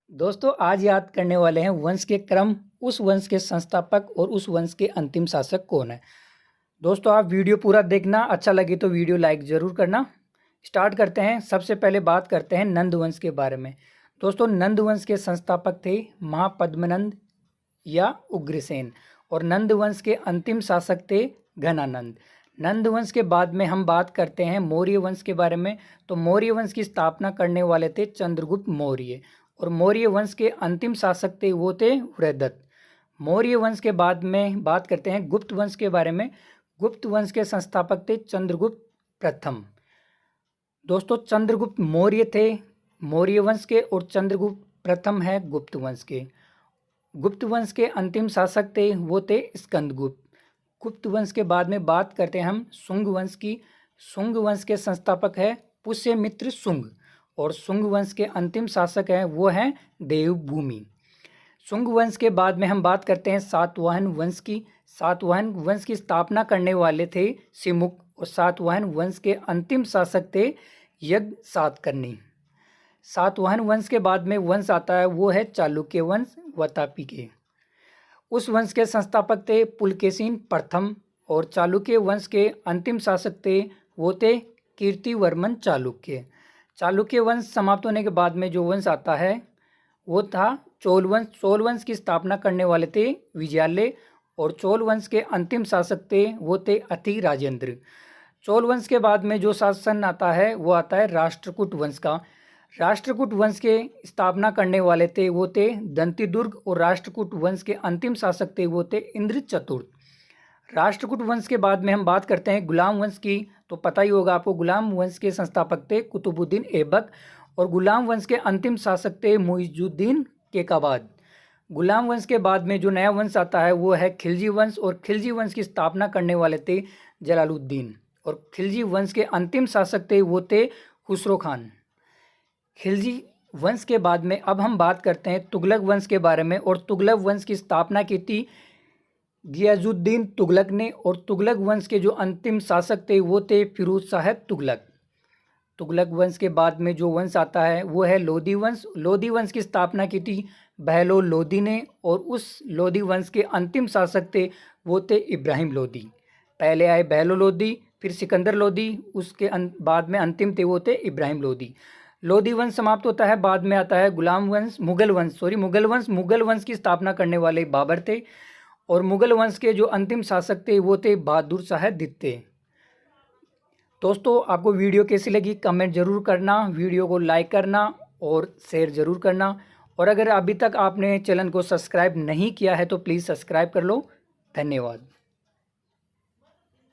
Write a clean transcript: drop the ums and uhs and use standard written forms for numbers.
दोस्तों आज याद करने वाले हैं वंश के क्रम, उस वंश के संस्थापक और उस वंश के अंतिम शासक कौन है। दोस्तों आप वीडियो पूरा देखना, अच्छा लगे तो वीडियो लाइक ज़रूर करना। स्टार्ट करते हैं। सबसे पहले बात करते हैं नंद वंश के बारे में। दोस्तों नंद वंश के संस्थापक थे महापद्मनंद या उग्रसेन और नंद वंश के अंतिम शासक थे घनानंद। नंद वंश के बाद में हम बात करते हैं मौर्य वंश के बारे में। तो मौर्य वंश की स्थापना करने वाले थे चंद्रगुप्त मौर्य और मौर्य वंश के अंतिम शासक थे वो थे वृहदत्त। मौर्य वंश के बाद में बात करते हैं गुप्त वंश के बारे में। गुप्त वंश के संस्थापक थे चंद्रगुप्त प्रथम। दोस्तों चंद्रगुप्त मौर्य थे मौर्य वंश के और चंद्रगुप्त प्रथम है गुप्त वंश के। गुप्त वंश के अंतिम शासक थे वो थे स्कंदगुप्त। गुप्त वंश के बाद में बात करते हैं हम शुंग वंश की। शुंग वंश के संस्थापक है पुष्यमित्र शुंग और शुंग वंश के अंतिम शासक हैं वो हैं देवभूमि। शुंग वंश के बाद में हम बात करते हैं सातवाहन वंश की। सातवाहन वंश की स्थापना करने वाले थे सिमुक और सातवाहन वंश के अंतिम शासक थे यज्ञ सातकर्णी। सातवाहन वंश के बाद में वंश आता है वो है चालुक्य वंश वातापी के। उस वंश के संस्थापक थे पुलकेशिन प्रथम और चालुक्य वंश के अंतिम शासक थे वो थे कीर्तिवर्मन चालुक्य। चालुक्य वंश समाप्त होने के बाद में जो वंश आता है वो था चोल वंश। चोल वंश की स्थापना करने वाले थे विजयालय और चोल वंश के अंतिम शासक थे वो थे अति राजेंद्र। चोल वंश के बाद में जो शासन आता है वो आता है राष्ट्रकूट वंश का। राष्ट्रकूट वंश के स्थापना करने वाले थे वो थे दंतिदुर्ग और राष्ट्रकूट वंश के अंतिम शासक थे वो थे इंद्र चतुर्थ। राष्ट्रकूट वंश के बाद में हम बात करते हैं गुलाम वंश की। तो पता ही होगा आपको, गुलाम वंश के संस्थापक थे कुतुबुद्दीन ऐबक और गुलाम वंश के अंतिम शासक थे मुइजुद्दीन केकाबाद। गुलाम वंश के बाद में जो नया वंश आता है वो है खिलजी वंश और खिलजी वंश की स्थापना करने वाले थे जलालुद्दीन और खिलजी वंश के अंतिम शासक थे वो थे खुसरो खान। खिलजी वंश के बाद में अब हम बात करते हैं तुगलक वंश के बारे में और तुगलक वंश की स्थापना की थी गियाजुद्दीन तुगलक ने और तुगलक वंश के जो अंतिम शासक थे वो थे फिरोज शाह तुगलक। तुगलक वंश के बाद में जो वंश आता है वो है लोधी वंश। लोधी वंश की स्थापना की थी बहलोल लोधी ने और उस लोधी वंश के अंतिम शासक थे वो थे इब्राहिम लोधी। पहले आए बहलोल लोधी, फिर सिकंदर लोधी, उसके बाद में अंतिम थे वो थे इब्राहिम लोधी। लोधी वंश समाप्त होता है, बाद में आता है गुलाम वंश मुगल वंश मुगल वंश की स्थापना करने वाले बाबर थे और मुगल वंश के जो अंतिम शासक थे वो थे बहादुर शाह द्वितीय। दोस्तों आपको वीडियो कैसी लगी कमेंट ज़रूर करना, वीडियो को लाइक करना और शेयर ज़रूर करना और अगर अभी तक आपने चैनल को सब्सक्राइब नहीं किया है तो प्लीज़ सब्सक्राइब कर लो। धन्यवाद।